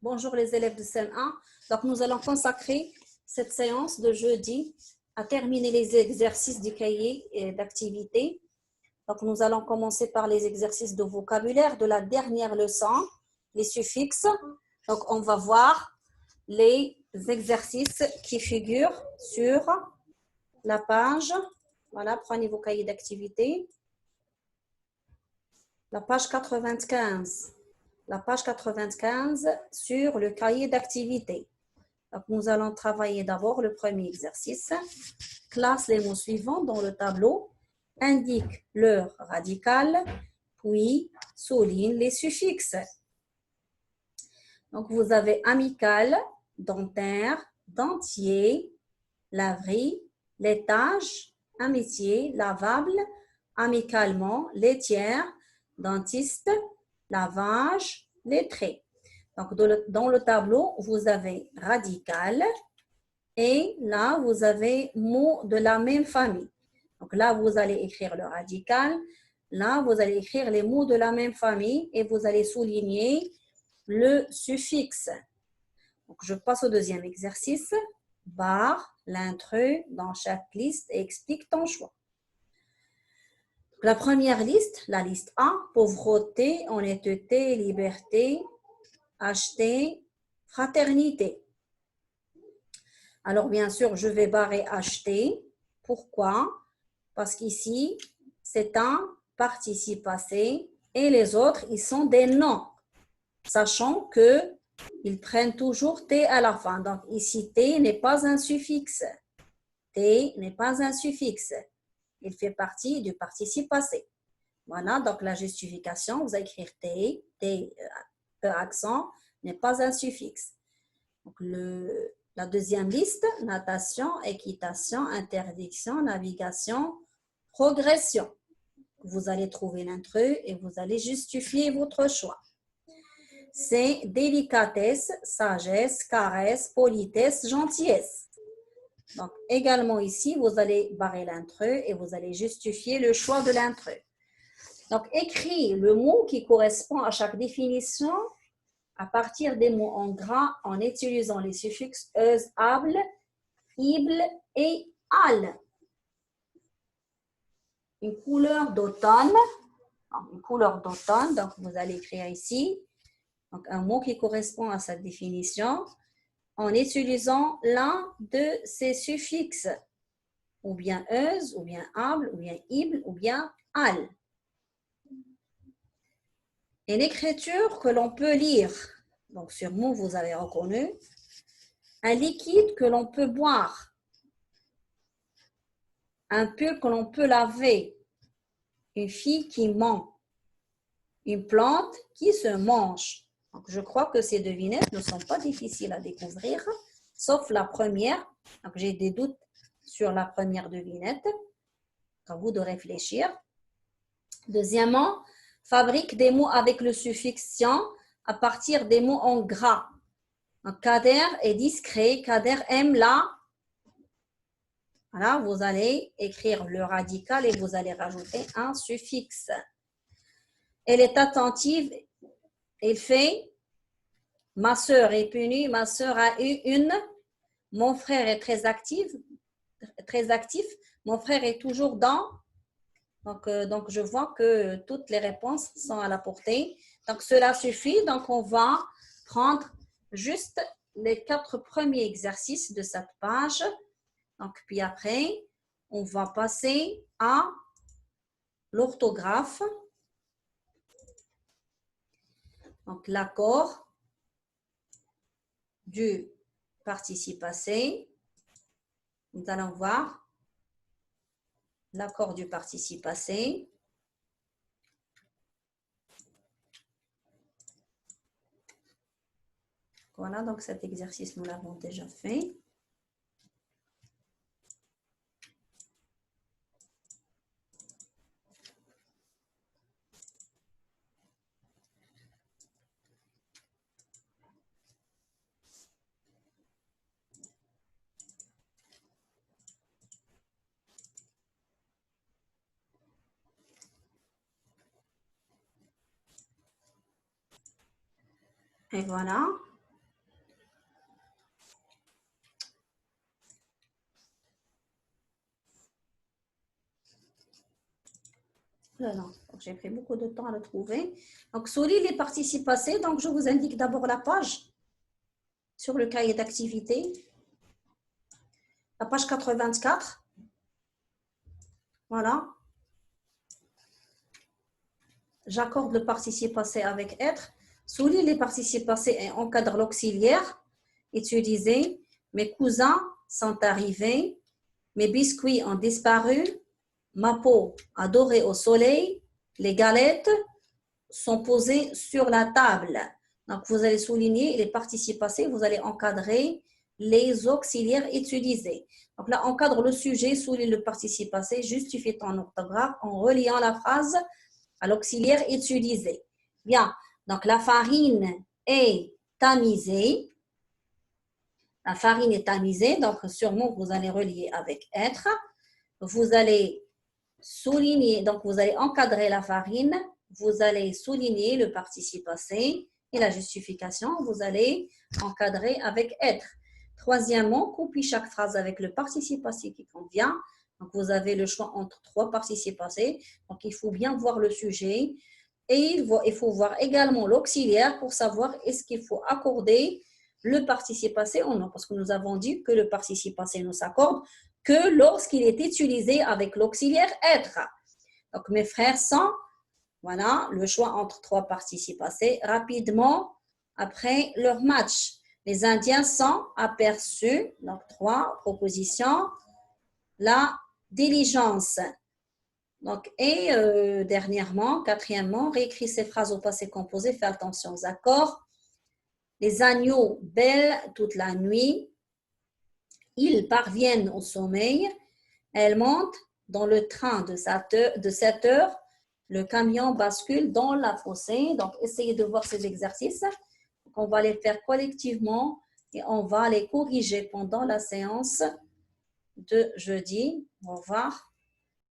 Bonjour les élèves de CM1. Donc, nous allons consacrer cette séance de jeudi à terminer les exercices du cahier d'activité. Donc, nous allons commencer par les exercices de vocabulaire de la dernière leçon, les suffixes. Donc, on va voir les exercices qui figurent sur la page. Voilà, prenez vos cahiers d'activité. La page 95. La page 95 sur le cahier d'activité. Donc, nous allons travailler d'abord le premier exercice. Classe les mots suivants dans le tableau. Indique leur radical, puis souligne les suffixes. Donc, vous avez amical, dentaire, dentier, laverie, laitage, amitié, lavable, amicalement, laitière, dentiste, lavage, lettré. Donc, dans le tableau, vous avez radical et là, vous avez mots de la même famille. Donc là, vous allez écrire le radical. Là, vous allez écrire les mots de la même famille et vous allez souligner le suffixe. Donc, je passe au deuxième exercice. Barre l'intrus dans chaque liste et explique ton choix. La première liste, la liste A, pauvreté, honnêteté, liberté, acheter, fraternité. Alors, bien sûr, je vais barrer acheter. Pourquoi? Parce qu'ici, c'est un participe passé et les autres, ils sont des noms, sachant qu'ils prennent toujours T à la fin. Donc, ici, T n'est pas un suffixe. T n'est pas un suffixe. Il fait partie du participe passé. Voilà, donc la justification, vous allez écrire T, T, accent, n'est pas un suffixe. Donc, la deuxième liste, natation, équitation, interdiction, navigation, progression. Vous allez trouver l'intrus et vous allez justifier votre choix. C'est délicatesse, sagesse, caresse, politesse, gentillesse. Donc, également ici, vous allez barrer l'intrus et vous allez justifier le choix de l'intrus. Donc, écris le mot qui correspond à chaque définition à partir des mots en gras en utilisant les suffixes euse, able, ible et al. Une couleur d'automne. Une couleur d'automne, donc vous allez écrire ici donc un mot qui correspond à cette définition en utilisant l'un de ces suffixes, ou bien euse, ou bien able, ou bien ible, ou bien al. Une écriture que l'on peut lire. Donc, sur mot, vous avez reconnu. Un liquide que l'on peut boire. Un pull que l'on peut laver. Une fille qui ment. Une plante qui se mange. Donc, je crois que ces devinettes ne sont pas difficiles à découvrir, sauf la première. Donc, j'ai des doutes sur la première devinette. À vous de réfléchir. Deuxièmement, fabrique des mots avec le suffixe -ian à partir des mots en gras. Kader est discret. Kader aime la. Voilà, vous allez écrire le radical et vous allez rajouter un suffixe. Elle est attentive. Elle fait. Ma sœur est punie. Ma sœur a eu une. Mon frère est très actif. Mon frère est toujours dans. Donc, je vois que toutes les réponses sont à la portée. Donc, cela suffit. Donc, on va prendre juste les 4 premiers exercices de cette page. Donc, puis après, on va passer à l'orthographe. Donc, l'accord du participe passé. Nous allons voir l'accord du participe passé. Voilà, donc cet exercice, nous l'avons déjà fait. Et voilà. Voilà. J'ai pris beaucoup de temps à le trouver. Donc, souligne les participes passés. Donc, je vous indique d'abord la page sur le cahier d'activité. La page 84. Voilà. J'accorde le participe passé avec être. Souligne les participes passés et encadre l'auxiliaire. Utilisez. Mes cousins sont arrivés. Mes biscuits ont disparu. Ma peau a doré au soleil. Les galettes sont posées sur la table. Donc, vous allez souligner les participes passés. Vous allez encadrer les auxiliaires utilisés. Donc là, encadre le sujet, souligne le participe passé, justifie ton orthographe en reliant la phrase à l'auxiliaire utilisé. Bien, donc la farine est tamisée. La farine est tamisée, donc sûrement vous allez relier avec être. Vous allez souligner, donc vous allez encadrer la farine, vous allez souligner le participe passé et la justification, vous allez encadrer avec être. Troisièmement, copie chaque phrase avec le participe passé qui convient. Donc, vous avez le choix entre 3 participes passés. Donc, il faut bien voir le sujet et il faut voir également l'auxiliaire pour savoir est-ce qu'il faut accorder le participe passé ou non. Parce que nous avons dit que le participe passé ne s'accorde que lorsqu'il est utilisé avec l'auxiliaire être. Donc, mes frères sont, voilà, le choix entre 3 participes passés. Rapidement, après leur match, les Indiens sont aperçus, donc 3 propositions. La diligence. Donc, et dernièrement, quatrièmement, réécris ces phrases au passé composé, fais attention aux accords. Les agneaux bêlent toute la nuit. Ils parviennent au sommeil. Elles montent dans le train de 7 heures. Le camion bascule dans la fossée. Donc, essayez de voir ces exercices. Donc, on va les faire collectivement et on va les corriger pendant la séance de jeudi. Au revoir.